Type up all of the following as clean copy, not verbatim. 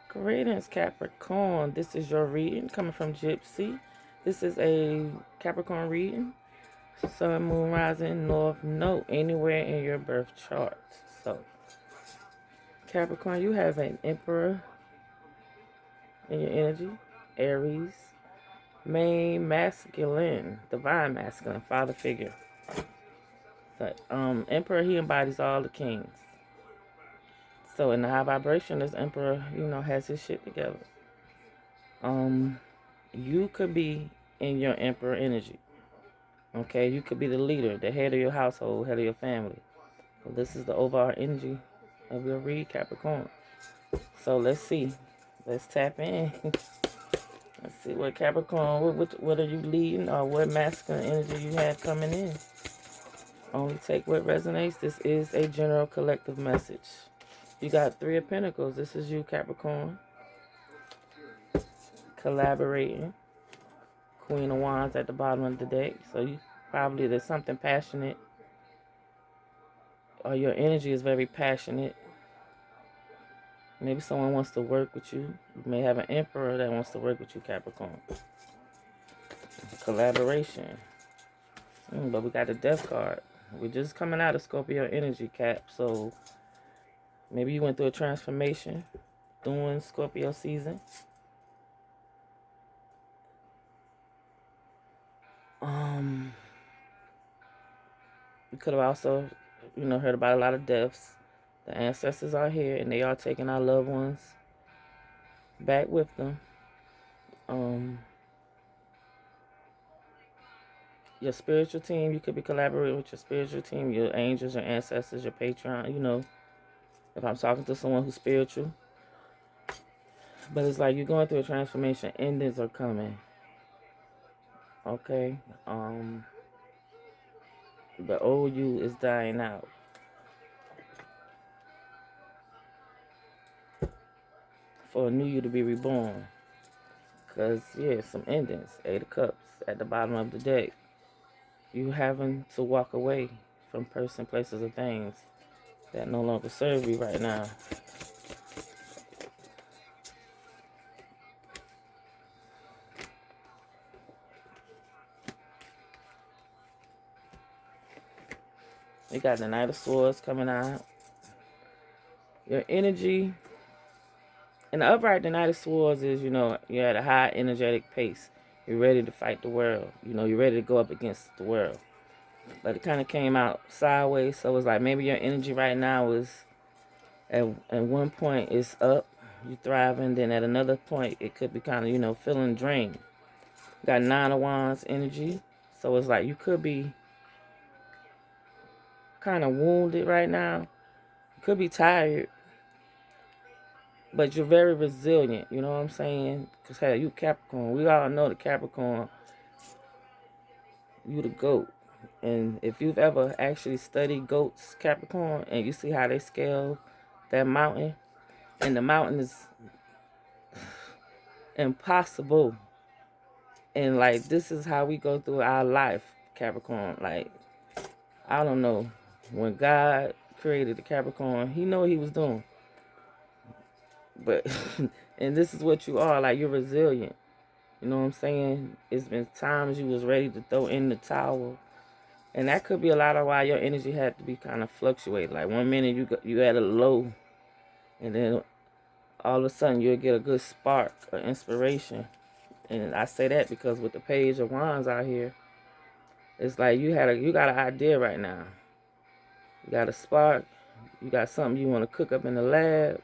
Greetings, Capricorn. This is your reading coming from Gyp-C. This is a Capricorn reading. Sun, moon, rising, north, node, anywhere in your birth chart. So, Capricorn, you have an Emperor in your energy. Aries, main masculine, divine masculine, father figure. But Emperor, he embodies all the kings. So in the high vibration, this Emperor, has his shit together. You could be in your Emperor energy. Okay, you could be the leader, the head of your household, head of your family. So this is the overall energy of your read, Capricorn. So let's see. Let's tap in. Let's see what Capricorn, what are you leading, or what masculine energy you have coming in. Only take what resonates. This is a general collective message. You got Three of Pentacles. This is you, Capricorn. Collaborating. Queen of Wands at the bottom of the deck. So you probably, there's something passionate, or your energy is very passionate. Maybe someone wants to work with you. You may have an Emperor that wants to work with you, Capricorn. Collaboration. But we got the Death card. We're just coming out of Scorpio energy, Cap. So maybe you went through a transformation during Scorpio season. You could have also, heard about a lot of deaths. The ancestors are here, and they are taking our loved ones back with them. Your spiritual team, you could be collaborating with your spiritual team, your angels, your ancestors, your patron, if I'm talking to someone who's spiritual. But it's like you're going through a transformation. Endings are coming. Okay? The old you is dying out. For a new you to be reborn. Because, yeah, some endings. Eight of Cups at the bottom of the deck. You having to walk away from person, places, or things that no longer serve you right now. You got the Knight of Swords coming out. Your energy. In the upright, the Knight of Swords is, you're at a high energetic pace. You're ready to fight the world. You're ready to go up against the world. But it kind of came out sideways. So it's like maybe your energy right now is, at one point, it's up. You're thriving. Then at another point, it could be kind of, feeling drained. You got Nine of Wands energy. So it's like you could be kind of wounded right now. You could be tired. But you're very resilient, you know what I'm saying? Because, hey, you Capricorn. We all know the Capricorn, you the goat. And if you've ever actually studied goats, Capricorn, and you see how they scale that mountain, and the mountain is impossible. And, like, this is how we go through our life, Capricorn. Like, I don't know. When God created the Capricorn, he knew what he was doing. But, and this is what you are, like, you're resilient. You know what I'm saying? It's been times you was ready to throw in the towel. And that could be a lot of why your energy had to be kind of fluctuated. Like, one minute you had a low, and then all of a sudden you'll get a good spark of inspiration. And I say that because with the Page of Wands out here, it's like you got an idea right now. You got a spark. You got something you want to cook up in the lab.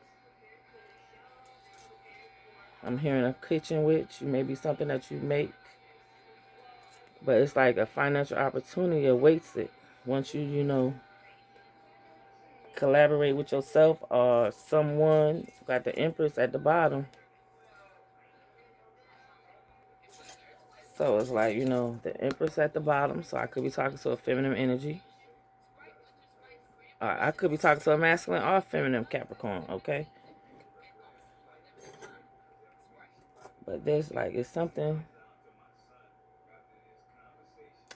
I'm hearing a kitchen witch. Maybe something that you make. But it's like a financial opportunity awaits it. Once you collaborate with yourself or someone. Got the Empress at the bottom. So it's like, the Empress at the bottom. So I could be talking to a feminine energy. I could be talking to a masculine or feminine Capricorn, okay? But there's like, it's something.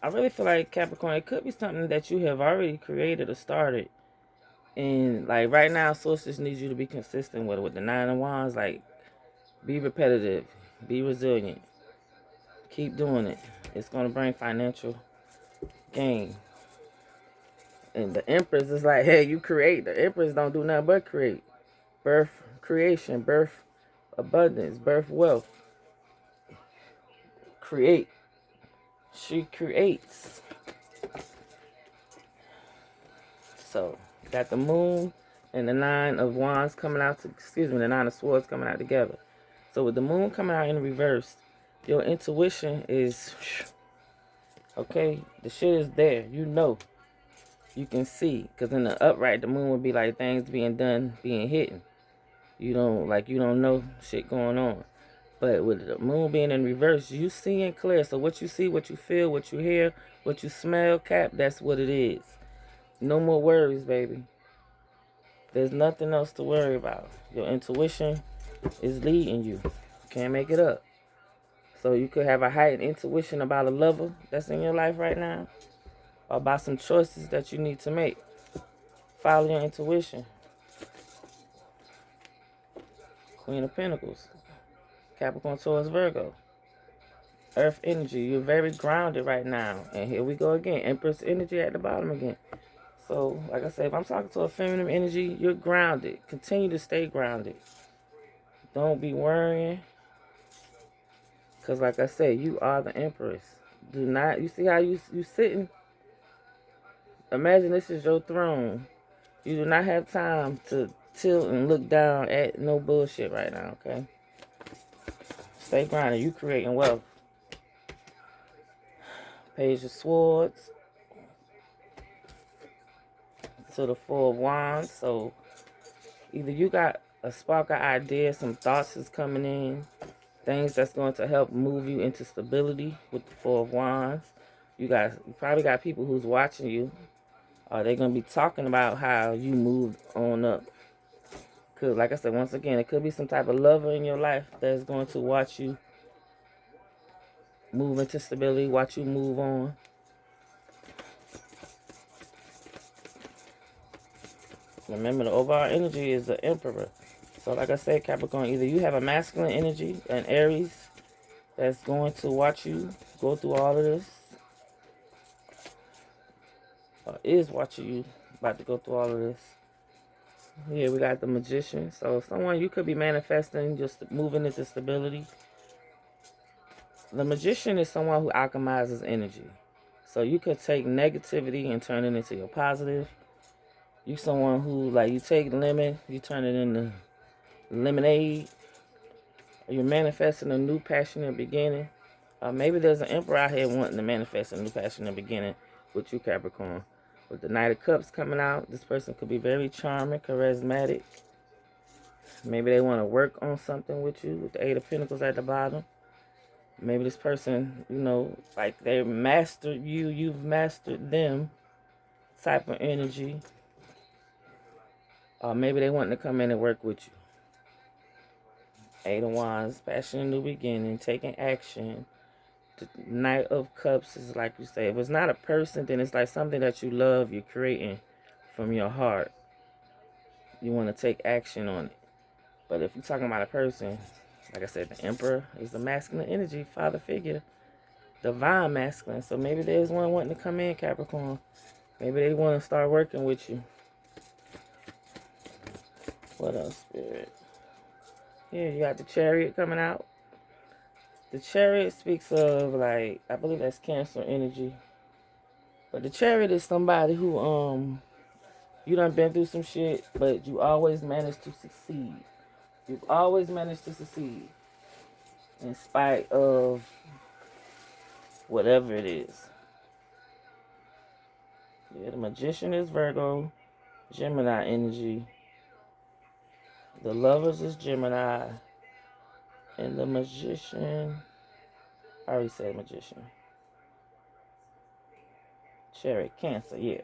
I really feel like Capricorn, it could be something that you have already created or started. And like right now, sources need you to be consistent with it. With the Nine of Wands, like Be repetitive. Be resilient. Keep doing it. It's going to bring financial gain. And the Empress is like, hey, you create. The Empress don't do nothing but create. Birth creation, birth abundance, birth wealth. Create. She creates. So, got the Moon and the Nine of Wands coming out, the Nine of Swords coming out together. So, with the Moon coming out in reverse, your intuition is, okay, the shit is there. You know. You can see. Because in the upright, the Moon would be like things being done, being hidden. You don't know shit going on. But with the Moon being in reverse, you seeing clear. So, what you see, what you feel, what you hear, what you smell, Cap, that's what it is. No more worries, baby. There's nothing else to worry about. Your intuition is leading you. Can't make it up. So you could have a heightened intuition about a lover that's in your life right now, or about some choices that you need to make. Follow your intuition. Queen of Pentacles. Capricorn, Taurus, Virgo. Earth energy. You're very grounded right now. And here we go again. Empress energy at the bottom again. So, like I said, if I'm talking to a feminine energy, you're grounded. Continue to stay grounded. Don't be worrying. Because, like I said, you are the Empress. Do not, you see how you sitting? Imagine this is your throne. You do not have time to tilt and look down at no bullshit right now, okay? Stay grounded. You creating wealth. Page of Swords. To the Four of Wands. So either you got a spark of idea, some thoughts is coming in, things that's going to help move you into stability with the Four of Wands. You probably got people who's watching you. They're going to be talking about how you moved on up. Because like I said, once again, it could be some type of lover in your life that's going to watch you move into stability, watch you move on. Remember, the overall energy is the Emperor. So like I said, Capricorn, either you have a masculine energy, an Aries, that's going to watch you go through all of this, or is watching you about to go through all of this. Here we got the Magician. So someone you could be manifesting, just moving into stability. The Magician is someone who alchemizes energy. So you could take negativity and turn it into your positive. You someone who, like, you take lemon, you turn it into lemonade. You're manifesting a new passionate beginning. Maybe there's an Emperor out here wanting to manifest a new passionate beginning with you, Capricorn. With the Knight of Cups coming out, this person could be very charming, charismatic. Maybe they want to work on something with you with the Eight of Pentacles at the bottom. Maybe this person, like they mastered you, you've mastered them type of energy. Or maybe they want to come in and work with you. Eight of Wands, passion, new beginning, taking action. The Knight of Cups is like you say. If it's not a person, then it's like something that you love, you're creating from your heart. You want to take action on it. But if you're talking about a person, like I said, the Emperor is the masculine energy, father figure, divine masculine. So maybe there's one wanting to come in, Capricorn. Maybe they want to start working with you. What else, Spirit? Here you got the Chariot coming out. The Chariot speaks of, like, I believe that's Cancer energy. But the Chariot is somebody who, you done been through some shit, but you always managed to succeed. You've always managed to succeed in spite of whatever it is. Yeah, the Magician is Virgo, Gemini energy. The Lovers is Gemini. And the Magician, I already said Magician. Chariot, Cancer, yeah.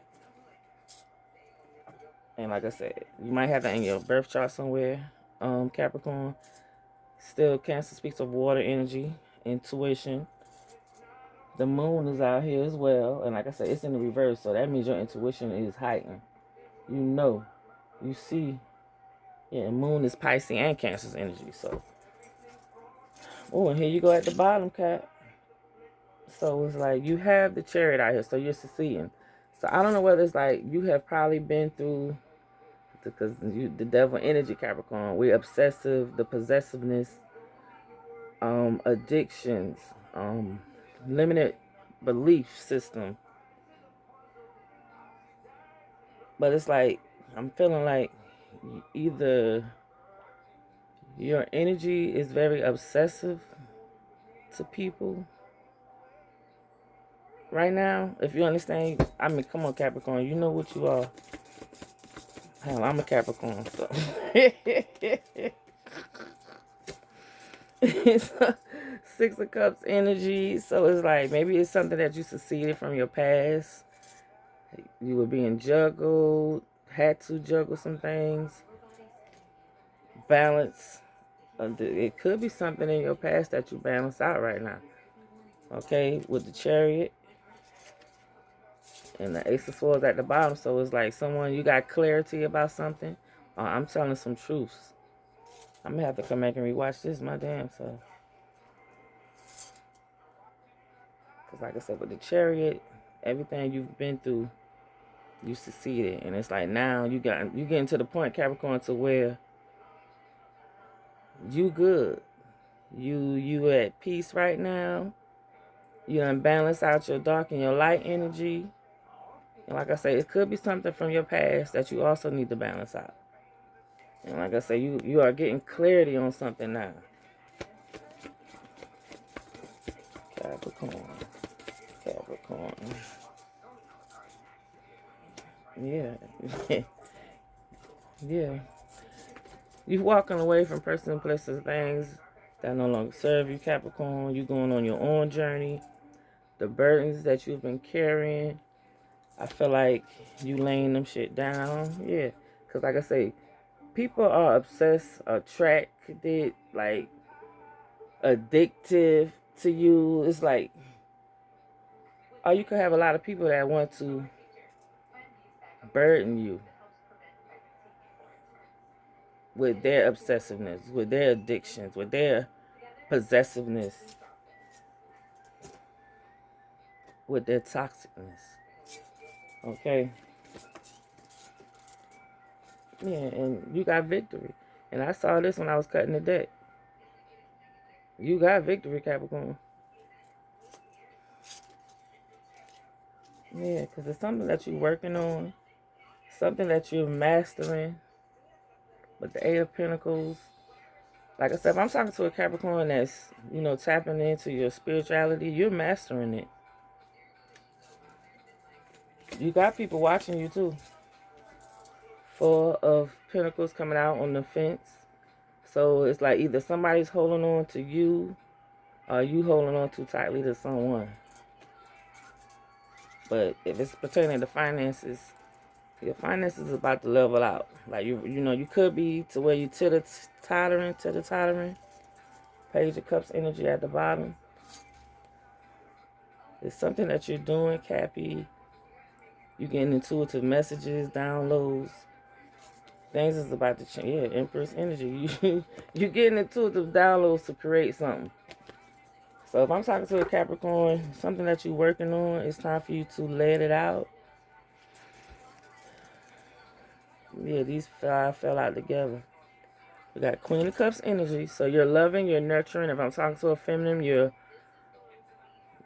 And like I said, you might have that in your birth chart somewhere, Capricorn. Still, Cancer speaks of water energy, intuition. The Moon is out here as well. And like I said, it's in the reverse. So that means your intuition is heightened. You see. Yeah, Moon is Pisces and Cancer's energy. So Oh, and here you go at the bottom, Cap. So it's like you have the Chariot out here, so you're succeeding. So I don't know whether it's like you have probably been through, because the devil energy, Capricorn. We're obsessive, the possessiveness, addictions, limited belief system. But it's like I'm feeling like either your energy is very obsessive to people right now. If you understand, I mean, come on, Capricorn, you know what you are. Hell, I'm a Capricorn, so. It's 6 of Cups energy, so it's like maybe it's something that you succeeded from your past. You were being juggled, had to juggle some things, balance. It could be something in your past that you balance out right now. Okay, with the Chariot and the Ace of Swords at the bottom, so it's like someone, you got clarity about something. I'm telling some truths. I'm gonna have to come back and rewatch this my damn self. Because like I said, with the Chariot, everything you've been through, you succeeded. And it's like now you getting to the point, Capricorn, to where you good. You at peace right now. You done balance out your dark and your light energy. And like I say, it could be something from your past that you also need to balance out. And like I say, you are getting clarity on something now. Capricorn. Yeah. Yeah. You walking away from person, places, things that no longer serve you, Capricorn. You going on your own journey. The burdens that you've been carrying, I feel like you laying them shit down. Yeah. Because like I say, people are obsessed, attracted, like addictive to you. It's like, or you could have a lot of people that want to burden you with their obsessiveness, with their addictions, with their possessiveness, with their toxicness. Okay? Yeah, and you got victory. And I saw this when I was cutting the deck. You got victory, Capricorn. Yeah, because it's something that you're working on, something that you're mastering. With the Eight of Pentacles, like I said, if I'm talking to a Capricorn that's, tapping into your spirituality, you're mastering it. You got people watching you too. Four of Pentacles coming out on the fence. So it's like either somebody's holding on to you or you holding on too tightly to someone. But if it's pertaining to finances, your finances is about to level out. Like, you could be to where you teeter-tottering. Page of Cups energy at the bottom. It's something that you're doing, Cappy. You're getting intuitive messages, downloads. Things is about to change. Yeah, Empress energy. You're getting intuitive downloads to create something. So if I'm talking to a Capricorn, something that you're working on, it's time for you to let it out. Yeah, these five fell out together. We got Queen of Cups energy. So you're loving, you're nurturing. If I'm talking to a feminine, you're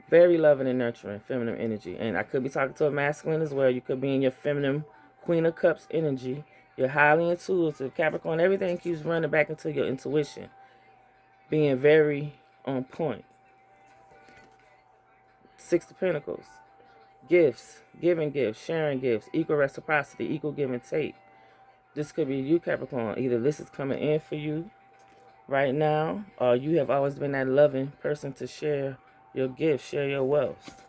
very loving and nurturing, feminine energy. And I could be talking to a masculine as well. You could be in your feminine Queen of Cups energy. You're highly intuitive, Capricorn. Everything keeps running back into your intuition. Being very on point. Six of Pentacles. Gifts. Giving gifts. Sharing gifts. Equal reciprocity. Equal give and take. This could be you, Capricorn. Either this is coming in for you right now, or you have always been that loving person to share your gifts, share your wealth.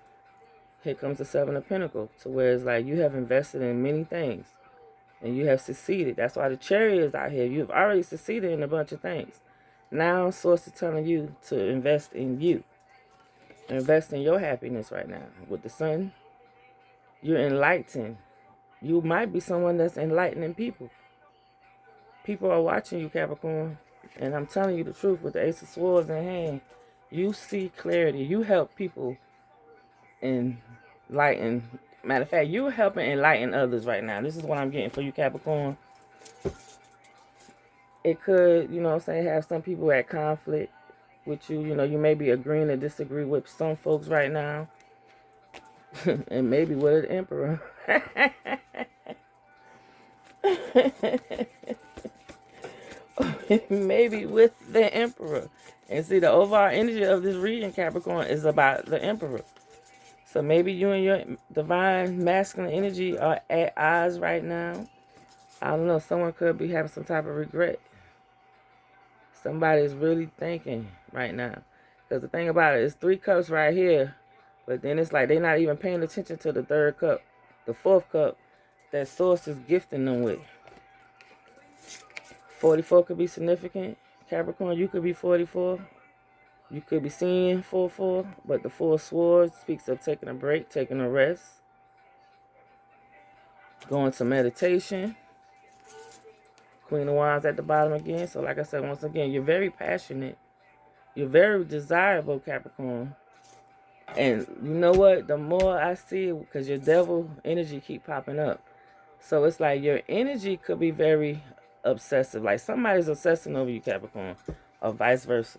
Here comes the Seven of Pentacles, to where it's like you have invested in many things and you have succeeded. That's why the Chariot is out here. You've already succeeded in a bunch of things. Now Source is telling you to invest in you. Invest in your happiness right now. With the Sun, you're enlightening. You might be someone that's enlightening people. People are watching you, Capricorn. And I'm telling you the truth, with the Ace of Swords in hand, you see clarity. You help people enlighten. Matter of fact, you're helping enlighten others right now. This is what I'm getting for you, Capricorn. It could, you know what I'm saying, have some people at conflict with you. You know, you may be agreeing to disagree with some folks right now. And maybe with an emperor. Maybe with the emperor. And see, the overall energy of this reading, Capricorn, is about the emperor. So maybe you and your divine masculine energy are at odds right now. I don't know. Someone could be having some type of regret. Somebody's really thinking right now. Because the thing about it is 3 cups right here. But then it's like they're not even paying attention to the 3rd cup. The 4th cup that source is gifting them with. 44 could be significant. Capricorn, you could be 44. You could be seeing 4-4. But the 4 of Swords speaks of taking a break, taking a rest. Going to meditation. Queen of Wands at the bottom again. So like I said, once again, you're very passionate. You're very desirable, Capricorn. And you know what? The more I see it, because your devil energy keep popping up. So it's like your energy could be very obsessive. Like somebody's obsessing over you, Capricorn. Or vice versa.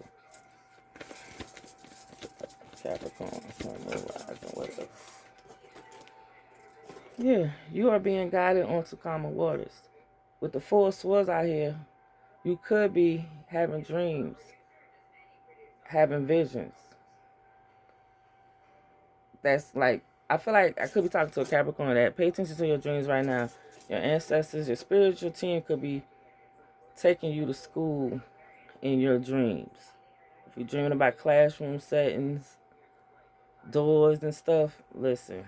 Capricorn. Yeah, you are being guided onto calmer waters. With the 4 of Swords out here, you could be having dreams. Having visions. That's like, I feel like I could be talking to a Capricorn that pay attention to your dreams right now. Your ancestors, your spiritual team could be taking you to school in your dreams. If you're dreaming about classroom settings, doors and stuff, listen.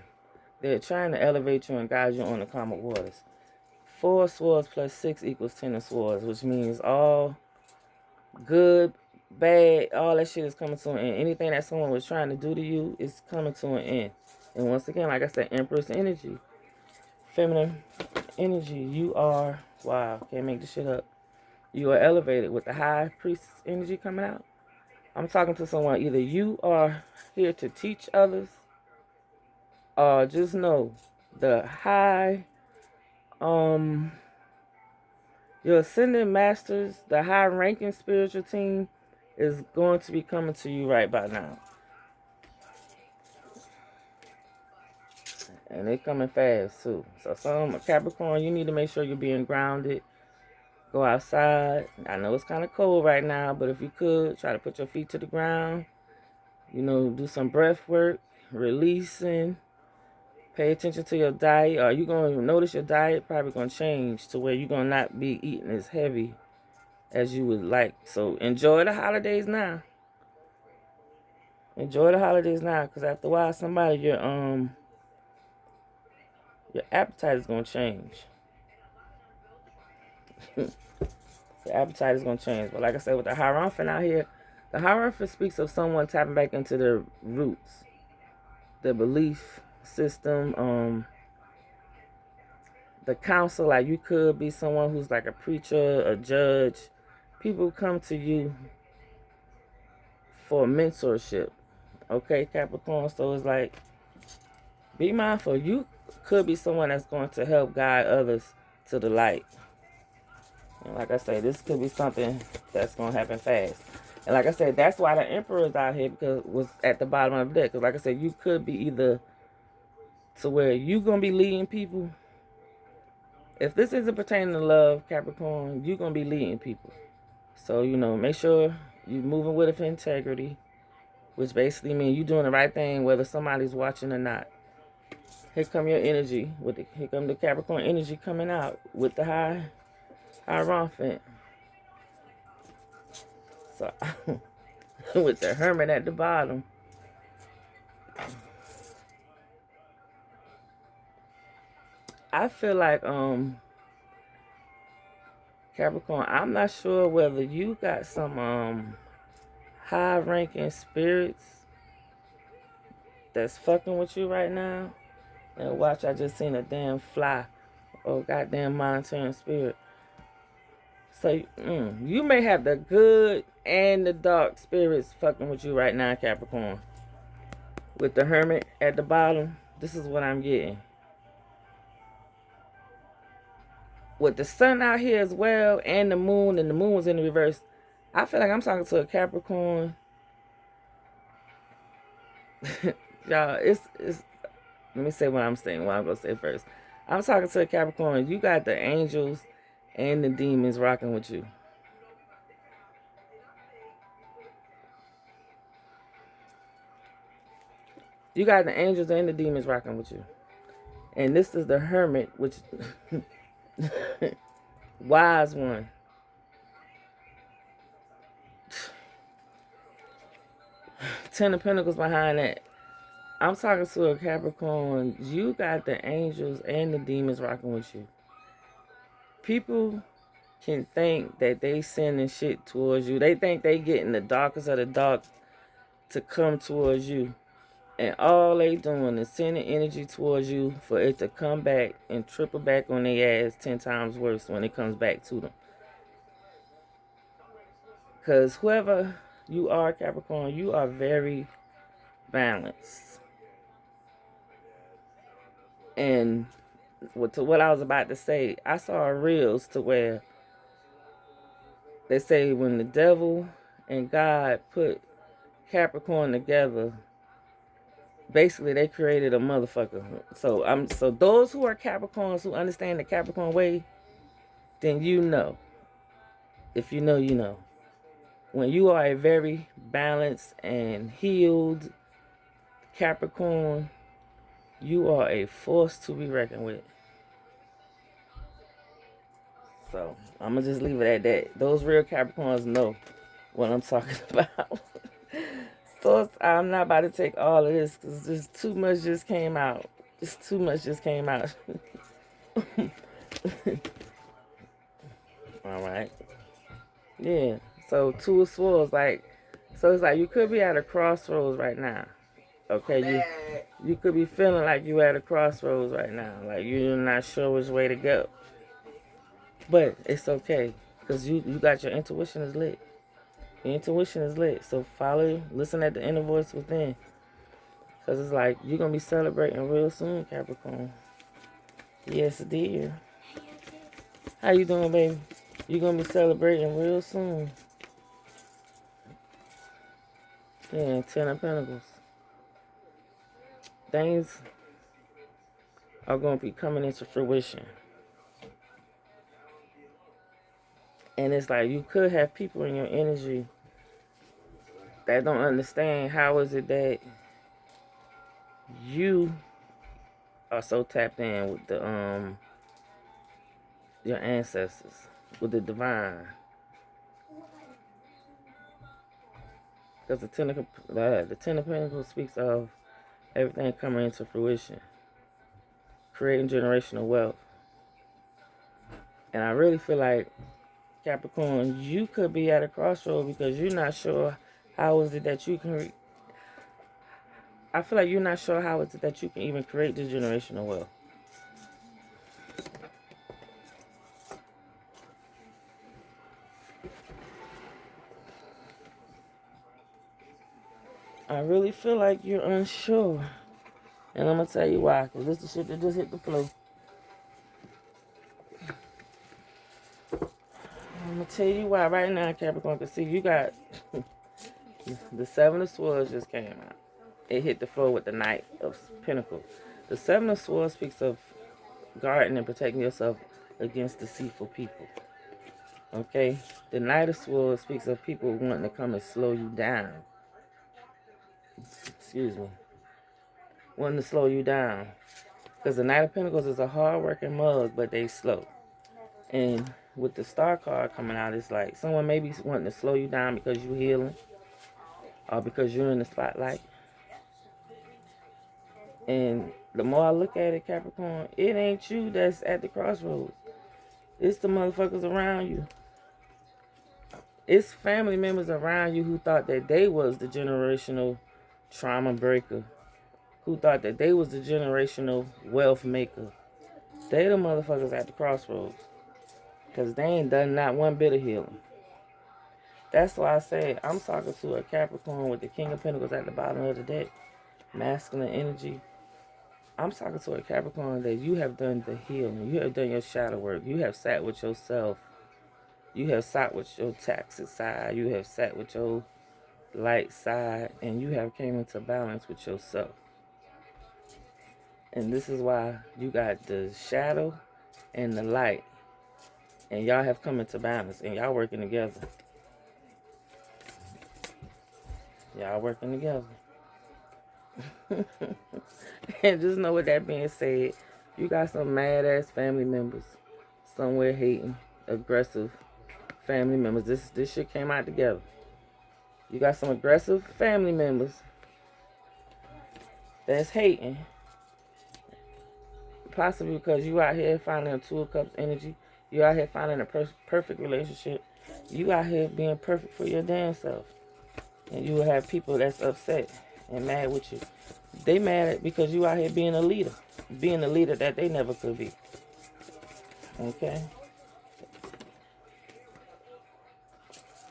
They're trying to elevate you and guide you on the calmer waters. 4 swords plus 6 equals 10 of swords, which means all good, bad, all that shit is coming to an end. Anything that someone was trying to do to you is coming to an end. And once again, like I said, Empress energy, feminine energy, you are, wow, can't make this shit up. You are elevated with the High Priestess energy coming out. I'm talking to someone, either you are here to teach others, or just know the high, your ascendant masters, the high-ranking spiritual team is going to be coming to you right by now. And they're coming fast, too. So some Capricorn, you need to make sure you're being grounded. Go outside. I know it's kind of cold right now, but if you could, try to put your feet to the ground. You know, do some breath work, releasing. Pay attention to your diet. Or you're going to notice your diet probably going to change to where you're going to not be eating as heavy as you would like. So enjoy the holidays now. Enjoy the holidays now, because after a while, somebody, your appetite is going to change. Your appetite is going to change. But like I said, with the Hierophant out here, the Hierophant speaks of someone tapping back into their roots, their belief system, the counsel. Like you could be someone who's like a preacher, a judge. People come to you for mentorship. Okay, Capricorn? So it's like, be mindful. You could be someone that's going to help guide others to the light. And like I say, this could be something that's going to happen fast. And like I said, that's why the Emperor is out here, because it was at the bottom of the deck. Because like I said, you could be either to where you're going to be leading people. If this isn't pertaining to love, Capricorn, you're going to be leading people. So, you know, make sure you're moving with integrity, which basically means you're doing the right thing whether somebody's watching or not. Here come your energy. Here come the Capricorn energy coming out with the Hierophant. So, with the Hermit at the bottom. I feel like, Capricorn, I'm not sure whether you got some, high-ranking spirits that's fucking with you right now. And watch, I just seen a damn fly. Oh, goddamn monitoring spirit. So you may have the good and the dark spirits fucking with you right now, Capricorn. With the Hermit at the bottom, this is what I'm getting. With the sun out here as well, and the moon was in the reverse, I feel like I'm talking to a Capricorn. Y'all, it's let me say what I'm saying, what I'm gonna say first. I'm talking to a Capricorn. You got the angels and the demons rocking with you. You got the angels and the demons rocking with you. And this is the Hermit, which wise one. Ten of Pentacles behind that. I'm talking to a Capricorn. You got the angels and the demons rocking with you. People can think that they sending shit towards you. They think they getting the darkest of the dark to come towards you. And all they doing is sending energy towards you for it to come back and triple back on their ass 10 times worse when it comes back to them. Because whoever you are, Capricorn, you are very balanced. And to what I was about to say, I saw reels to where they say when the devil and God put Capricorn together, basically they created a motherfucker. So those who are Capricorns who understand the Capricorn way, then you know. If you know, you know. When you are a very balanced and healed Capricorn, you are a force to be reckoned with. So I'm gonna just leave it at that. Those real Capricorns know what I'm talking about. So I'm not about to take all of this because just too much just came out. Just too much just came out. All right. Yeah. So Two of Swords, so it's like you could be at a crossroads right now. Okay, you could be feeling like you at a crossroads right now, like you're not sure which way to go. But it's okay, because you got your intuition is lit. Your intuition is lit. So follow, listen at the inner voice within. Because it's like you're going to be celebrating real soon, Capricorn. Yes, dear. How you doing, baby? You're going to be celebrating real soon. Yeah, 10 of Pentacles. Things are going to be coming into fruition. And it's like you could have people in your energy that don't understand how is it that you are so tapped in with the your ancestors, with the divine. Because the Ten of Pentacles speaks of everything coming into fruition, creating generational wealth. And I really feel like, Capricorn, you could be at a crossroad because you're not sure how is it that you can. I feel like you're not sure how is it that you can even create this generational wealth. I really feel like you're unsure. And I'm going to tell you why. Because this is the shit that just hit the floor. I'm going to tell you why right now, Capricorn. Because see, you got the Seven of Swords just came out. It hit the floor with the Knight of Pentacles. The Seven of Swords speaks of guarding and protecting yourself against deceitful people. Okay? The Knight of Swords speaks of people wanting to come and slow you down. Excuse me. Wanting to slow you down. Because the Knight of Pentacles is a hard-working mug, but they slow. And with the Star card coming out, it's like someone may be wanting to slow you down because you're healing. Or because you're in the spotlight. And the more I look at it, Capricorn, it ain't you that's at the crossroads. It's the motherfuckers around you. It's family members around you who thought that they was the generational trauma breaker. Who thought that they was the generational wealth maker. They the motherfuckers at the crossroads. Because they ain't done not one bit of healing. That's why I say I'm talking to a Capricorn with the King of Pentacles at the bottom of the deck. Masculine energy. I'm talking to a Capricorn that you have done the healing. You have done your shadow work. You have sat with yourself. You have sat with your toxic side. You have sat with your light side. And you have came into balance with yourself. And this is why you got the shadow and the light. And y'all have come into balance. And y'all working together. Y'all working together. And just know with that being said, you got some mad ass family members somewhere hating, aggressive family members. This shit came out together. You got some aggressive family members that's hating, possibly because you out here finding a Two of Cups energy. You out here finding a perfect relationship. You out here being perfect for your damn self. And you will have people that's upset and mad with you. They mad because you out here being a leader. Being a leader that they never could be. Okay?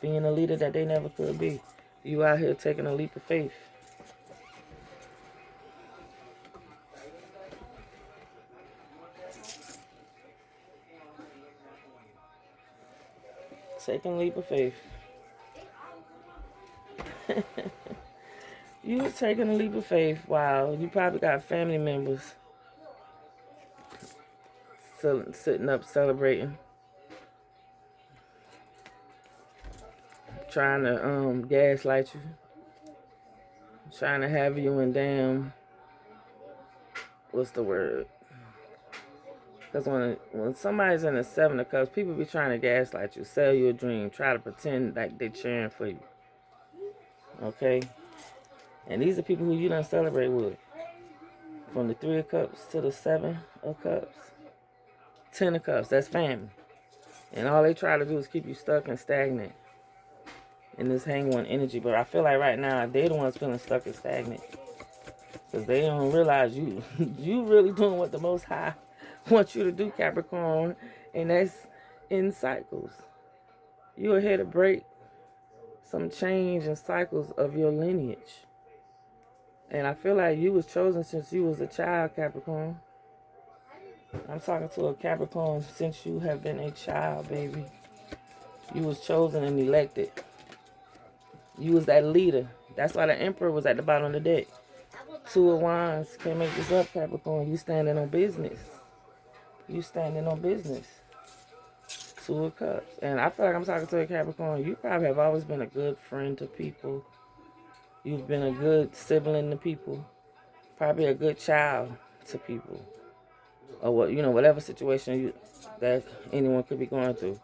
Being a leader that they never could be. You out here taking a leap of faith. Taking a leap of faith. You was taking a leap of faith. Wow, you probably got family members sitting up celebrating, trying to gaslight you, trying to have you in damn, what's the word? Because when somebody's in the Seven of Cups, people be trying to gaslight you, sell you a dream, try to pretend like they cheering for you. Okay? And these are people who you don't celebrate with. From the Three of Cups to the Seven of Cups. 10 of Cups, that's family. And all they try to do is keep you stuck and stagnant in this hang one energy. But I feel like right now, they're the ones feeling stuck and stagnant. Because they don't realize you really doing what the Most High wants you to do, Capricorn. And that's in cycles. You are here to break some change in cycles of your lineage. And I feel like you was chosen since you was a child, Capricorn. I'm talking to a Capricorn since you have been a child, baby. You was chosen and elected. You was that leader. That's why the Emperor was at the bottom of the deck. Two of Wands. Can't make this up, Capricorn. You standing on business. You standing on business. Two of Cups. And I feel like I'm talking to a Capricorn. You probably have always been a good friend to people. You've been a good sibling to people. Probably a good child to people. Or what, whatever situation that anyone could be going through.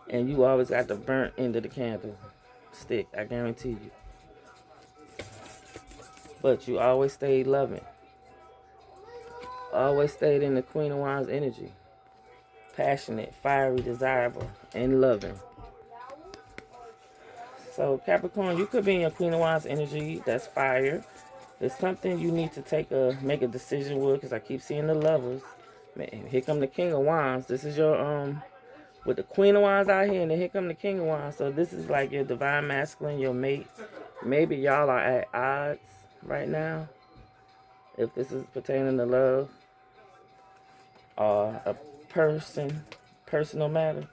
And you always got the burnt end of the candle stick, I guarantee you. But you always stayed loving. Always stayed in the Queen of Wands energy. Passionate, fiery, desirable, and loving. So Capricorn, you could be in your Queen of Wands energy. That's fire. It's something you need to make a decision with, because I keep seeing the Lovers. Man, here come the King of Wands. This is your with the Queen of Wands out here, and then here come the King of Wands. So this is like your divine masculine, your mate. Maybe y'all are at odds right now, if this is pertaining to love or a personal matter.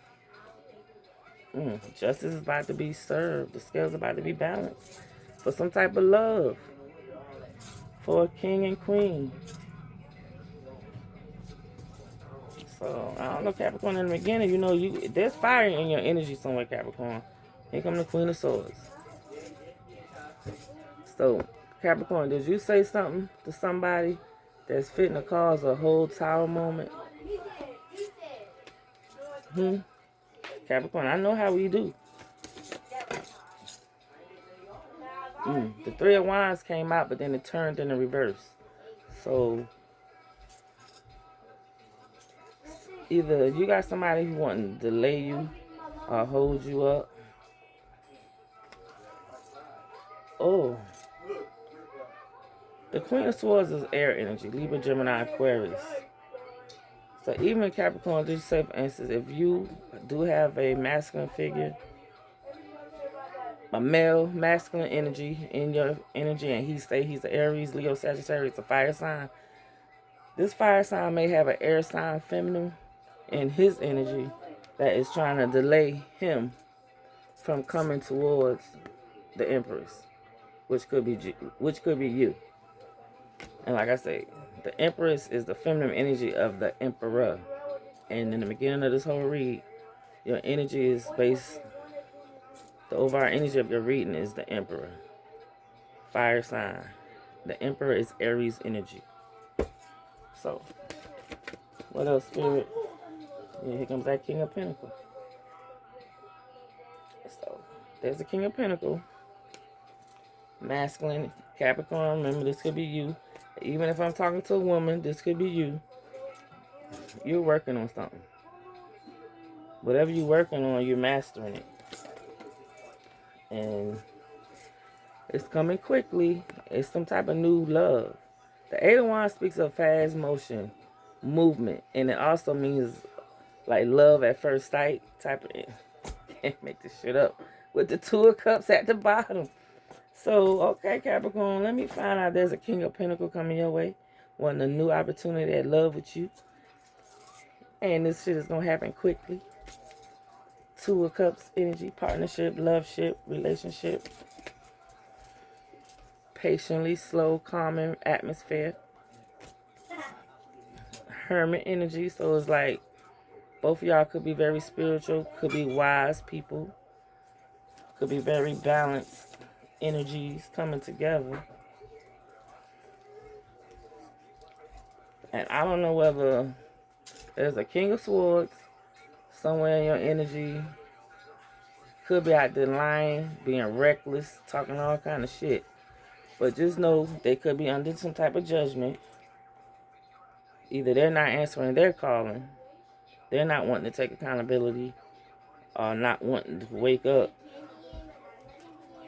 Justice is about to be served. The scales are about to be balanced for some type of love for a king and queen. So, I don't know, Capricorn, in the beginning, there's fire in your energy somewhere, Capricorn. Here come the Queen of Swords. So, Capricorn, did you say something to somebody that's fitting to cause a whole tower moment? Capricorn, I know how we do. The Three of Wands came out, but then it turned in the reverse. So, either you got somebody who wants to delay you or hold you up. Oh. The Queen of Swords is air energy. Libra, Gemini, Aquarius. So even Capricorn, just say for instance, if you do have a masculine figure, a male masculine energy in your energy, and he's an Aries, Leo, Sagittarius, a fire sign. This fire sign may have an air sign feminine in his energy that is trying to delay him from coming towards the Empress, which could be you. And like I say, the Empress is the feminine energy of the Emperor. And in the beginning of this whole read, your energy is based, the overall energy of your reading is the Emperor. Fire sign. The Emperor is Aries energy. So, what else, Spirit? Yeah, here comes that King of Pentacles. So, there's the King of Pentacles. Masculine, Capricorn, remember this could be you. Even if I'm talking to a woman, this could be you. You're working on something. Whatever you're working on, you're mastering it. And it's coming quickly. It's some type of new love. The Eight of Wands speaks of fast motion, movement. And it also means like love at first sight type of it. Can't make this shit up. With the Two of Cups at the bottom. So, okay, Capricorn, let me find out there's a King of Pentacles coming your way. Wanting a new opportunity at love with you. And this shit is going to happen quickly. Two of Cups energy, partnership, loveship, relationship. Patiently, slow, calming atmosphere. Hermit energy, so it's like both of y'all could be very spiritual, could be wise people, could be very balanced energies coming together. And I don't know whether there's a King of Swords somewhere in your energy. Could be out there lying, being reckless, talking all kind of shit. But just know they could be under some type of judgment. Either they're not answering their calling, they're not wanting to take accountability, or not wanting to wake up.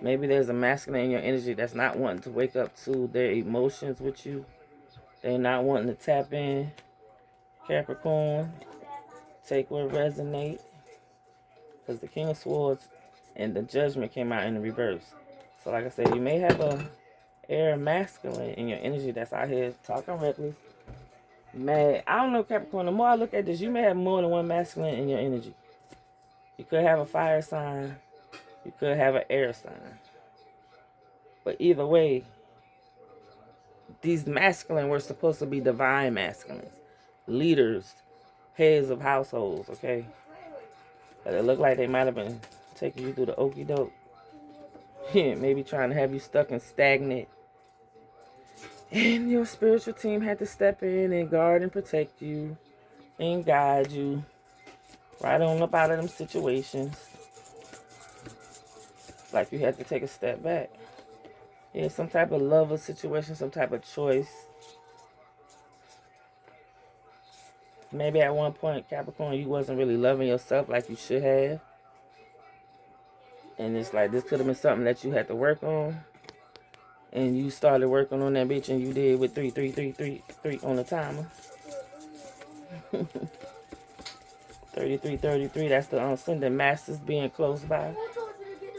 Maybe there's a masculine in your energy that's not wanting to wake up to their emotions with you. They're not wanting to tap in. Capricorn, take what resonates. Because the King of Swords and the Judgment came out in the reverse. So like I said, you may have a air masculine in your energy that's out here talking reckless. Man, I don't know, Capricorn. The more I look at this, you may have more than one masculine in your energy. You could have a fire sign. You could have an air sign. But either way, these masculine were supposed to be divine masculines. Leaders, heads of households, okay? But it looked like they might have been taking you through the okie doke. Yeah, maybe trying to have you stuck and stagnant. And your spiritual team had to step in and guard and protect you and guide you right on up out of them situations. Like you had to take a step back. Yeah, some type of lover situation, some type of choice. Maybe at one point, Capricorn, you wasn't really loving yourself like you should have. And it's like this could have been something that you had to work on. And you started working on that bitch and you did with 3, 3, 3, 3, 3 on the timer. 33, 33, that's the Ascendant Masters being close by.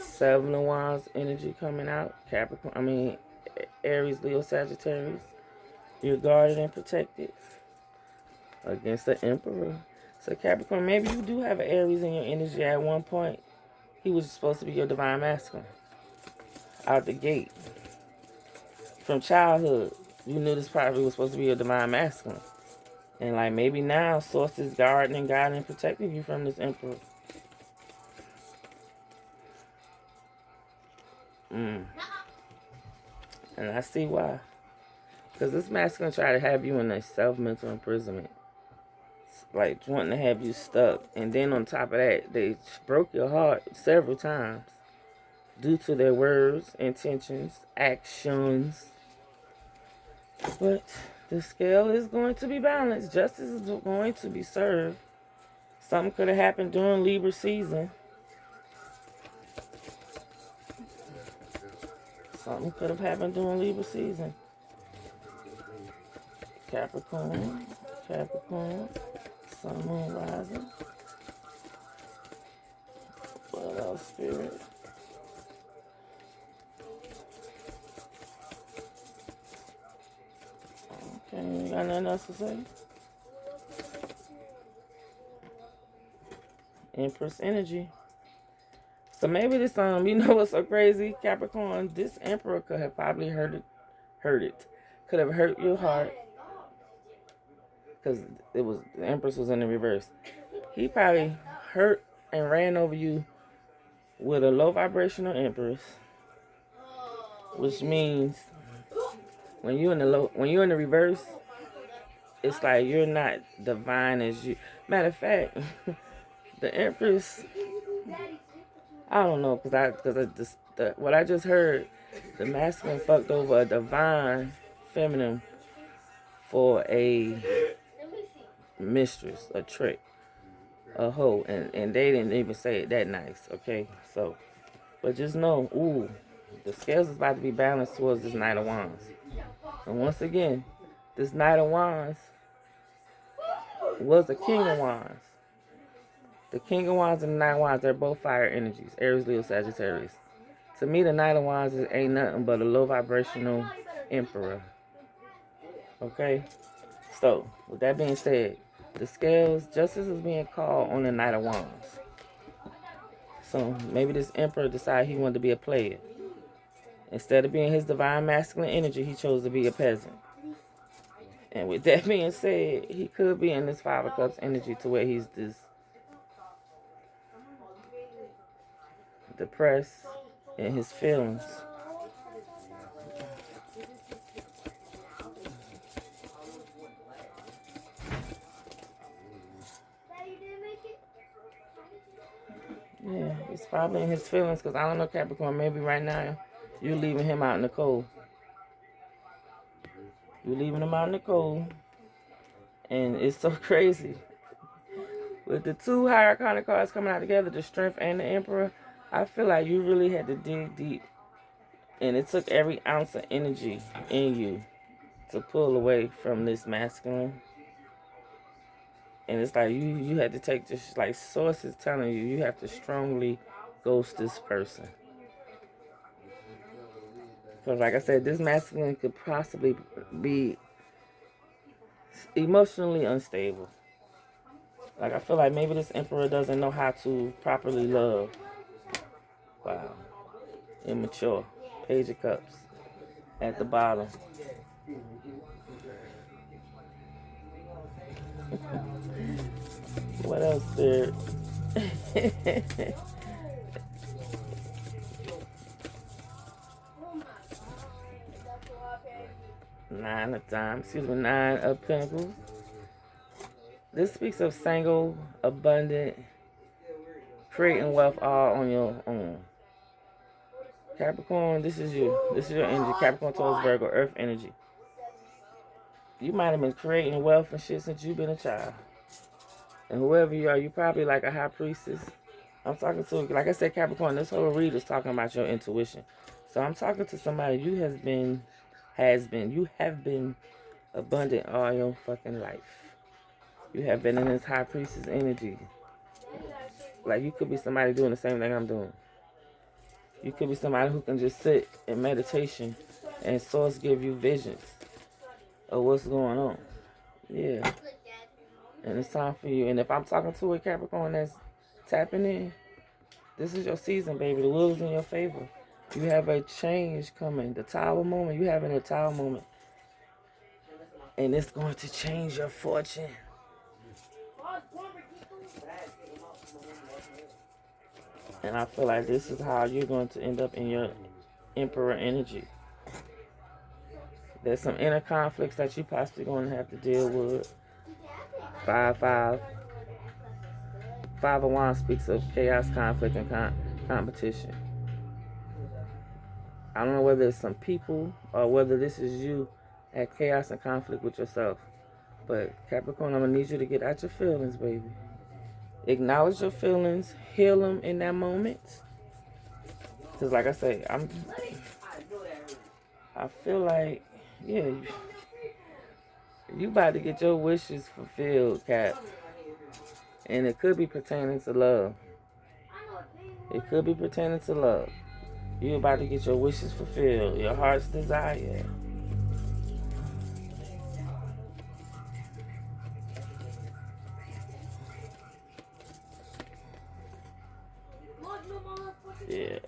7 of Wands energy coming out. Capricorn, Aries, Leo, Sagittarius. You're guarded and protected against the Emperor. So Capricorn, maybe you do have an Aries in your energy at one point. He was supposed to be your divine masculine. Out the gate. From childhood, you knew this probably was supposed to be your divine masculine. And like maybe now, Source is guarding and protecting you from this Emperor. And I see why. Because this masculine try to have you in a self-mental imprisonment. Like wanting to have you stuck. And then on top of that, they broke your heart several times. Due to their words, intentions, actions. But the scale is going to be balanced. Justice is going to be served. Something could have happened during Libra season. Something could have happened during Libra season. Capricorn. Capricorn. Sun, moon, rising. What else, Spirit? Okay, you got nothing else to say? Empress energy. So maybe this you know what's so crazy, Capricorn? This Emperor could have probably hurt it. Could have hurt your heart because the Empress was in the reverse. He probably hurt and ran over you with a low vibrational Empress, which means when you're in the reverse, it's like you're not divine as you. Matter of fact, the Empress, I don't know, what I just heard, the masculine fucked over a divine feminine for a mistress, a trick, a hoe, and they didn't even say it that nice, okay? So, but just know, the scales is about to be balanced towards this Knight of Wands. And once again, this Knight of Wands was a King of Wands. The King of Wands and the Knight of Wands, they're both fire energies. Aries, Leo, Sagittarius. To me, the Knight of Wands ain't nothing but a low vibrational Emperor. Okay? So, with that being said, the scales, justice is being called on the Knight of Wands. So, maybe this Emperor decided he wanted to be a player. Instead of being his divine masculine energy, he chose to be a peasant. And with that being said, he could be in this Five of Cups energy to where he's this depressed in his feelings. Yeah, he's probably in his feelings because I don't know, Capricorn, maybe right now you're leaving him out in the cold. You're leaving him out in the cold. And it's so crazy. With the two higher arcana cards coming out together, the Strength and the Emperor, I feel like you really had to dig deep. And it took every ounce of energy in you to pull away from this masculine. And it's like you had to take this, like sources telling you have to strongly ghost this person. Because like I said, this masculine could possibly be emotionally unstable. Like I feel like maybe this Emperor doesn't know how to properly love. Wow. Immature. Page of Cups at the bottom. What else there? Nine of Pentacles. This speaks of single, abundant, creating wealth all on your own. Capricorn, this is you. This is your energy. Capricorn, Taurus, Virgo, Earth energy. You might have been creating wealth and shit since you've been a child. And whoever you are, you probably like a high priestess. I'm talking to, like I said, Capricorn, this whole read is talking about your intuition. So I'm talking to somebody you have been abundant all your fucking life. You have been in this high priestess energy. Like you could be somebody doing the same thing I'm doing. You could be somebody who can just sit in meditation and source give you visions of what's going on. Yeah. And it's time for you. And if I'm talking to a Capricorn that's tapping in, this is your season, baby. The wheel's in your favor. You have a change coming. The Tower moment. You having a Tower moment. And it's going to change your fortune. And I feel like this is how you're going to end up in your Emperor energy. There's some inner conflicts that you possibly going to have to deal with. 5 of Wands speaks of chaos, conflict, and competition. I don't know whether it's some people or whether this is you at chaos and conflict with yourself. But Capricorn, I'm going to need you to get out your feelings, baby. Acknowledge your feelings. Heal them in that moment. Because like I say, I feel like, yeah, you about to get your wishes fulfilled, Cap. And it could be pertaining to love. It could be pertaining to love. You're about to get your wishes fulfilled, your heart's desire. Yeah.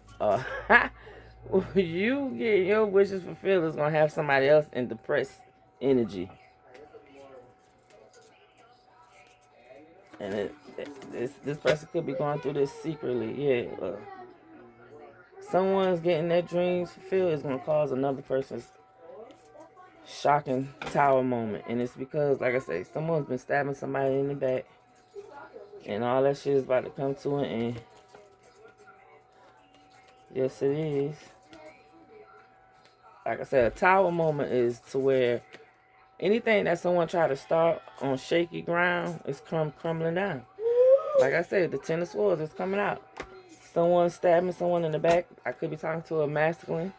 You get your wishes fulfilled is gonna have somebody else in depressed energy, and this person could be going through this secretly. Yeah. Someone's getting their dreams fulfilled is gonna cause another person's shocking tower moment, and it's because, like I say, someone's been stabbing somebody in the back, and all that shit is about to come to an end. Yes, it is. Like I said, a tower moment is to where anything that someone try to start on shaky ground is crumbling down. Like I said, the Ten of Swords is coming out. Someone stabbing someone in the back. I could be talking to a masculine.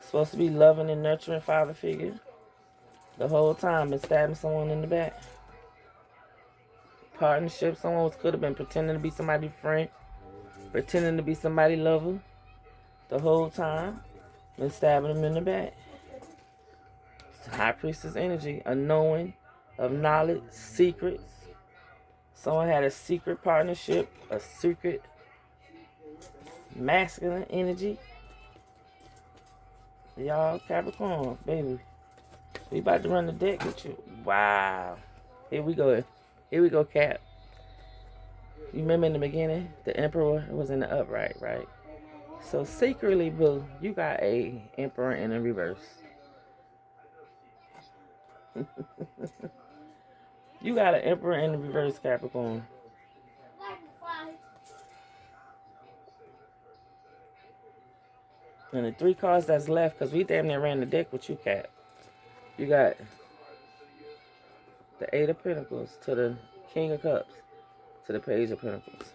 Supposed to be loving and nurturing father figure. The whole time been stabbing someone in the back. Partnership. Someone could have been pretending to be somebody's friend. Pretending to be somebody's lover. The whole time. Been stabbing them in the back. High Priestess energy. A knowing of knowledge. Secrets. Someone had a secret partnership. A secret masculine energy. Y'all, Capricorn, baby. We about to run the deck with you. Wow. Here we go. Here we go, Cap. You remember in the beginning, the Emperor was in the upright, right? So secretly, boo, you got a Emperor in the reverse. You got an Emperor in the reverse, Capricorn. And the 3 cards that's left, because we damn near ran the deck with you, Cap. You got the 8 of Pentacles to the King of Cups to the Page of Pentacles.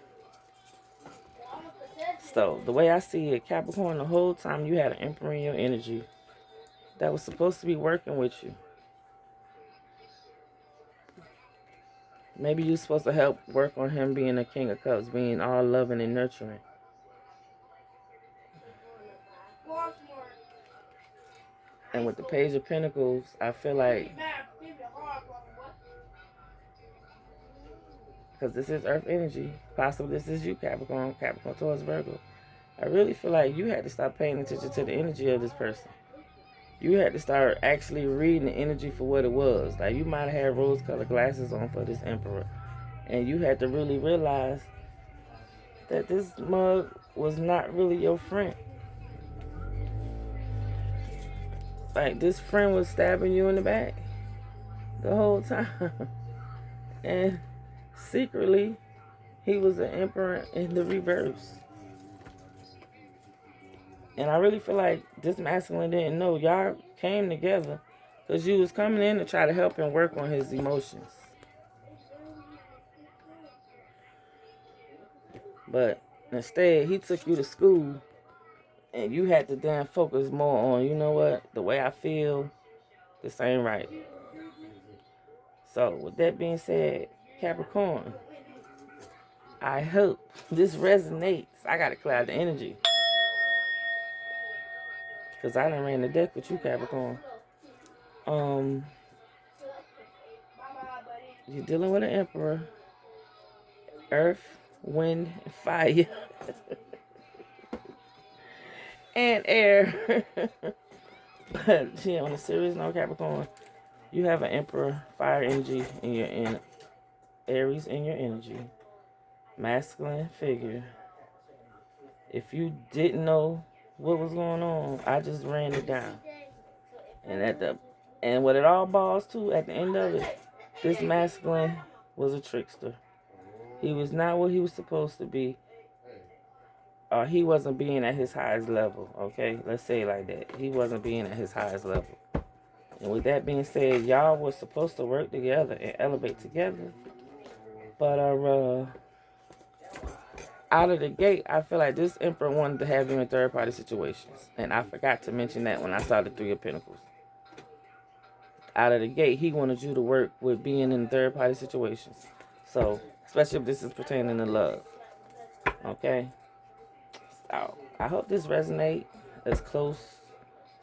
So, the way I see it, Capricorn, the whole time you had an Emperor in your energy that was supposed to be working with you. Maybe you're supposed to help work on him being a King of Cups, being all loving and nurturing. And with the Page of Pentacles, I feel like, because this is Earth energy, possibly this is you, Capricorn, Capricorn towards Virgo. I really feel like you had to stop paying attention to the energy of this person. You had to start actually reading the energy for what it was. Like, you might have had rose-colored glasses on for this Emperor. And you had to really realize that this mug was not really your friend. Like, this friend was stabbing you in the back the whole time. And secretly, he was an Emperor in the reverse. And I really feel like this masculine didn't know. Y'all came together because you was coming in to try to help him work on his emotions. But instead, he took you to school and you had to then focus more on, you know what, the way I feel, this ain't right. So, with that being said, Capricorn, I hope this resonates. I got to clear out the energy. Because I done ran the deck with you, Capricorn. You're dealing with an Emperor. Earth, wind, fire. And air. But, yeah, on a serious note, Capricorn, you have an Emperor, fire energy in your Aries in your energy. Masculine figure. If you didn't know what was going on, I just ran it down. And what it all boils to at the end of it, this masculine was a trickster. He was not what he was supposed to be. He wasn't being at his highest level, okay? Let's say it like that. He wasn't being at his highest level. And with that being said, y'all were supposed to work together and elevate together. But out of the gate, I feel like this Emperor wanted to have you in third-party situations. And I forgot to mention that when I saw the 3 of Pentacles. Out of the gate, he wanted you to work with being in third-party situations. So, especially if this is pertaining to love. Okay? So, I hope this resonates as close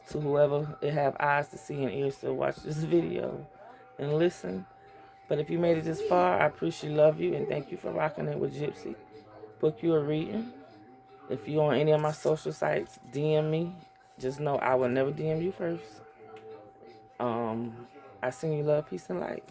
to whoever it have eyes to see and ears to watch this video and listen. But if you made it this far, I appreciate, love you, and thank you for rocking it with Gyp-C. Book you a reading. If you're on any of my social sites, DM me. Just know I will never DM you first. I send you love, peace, and light.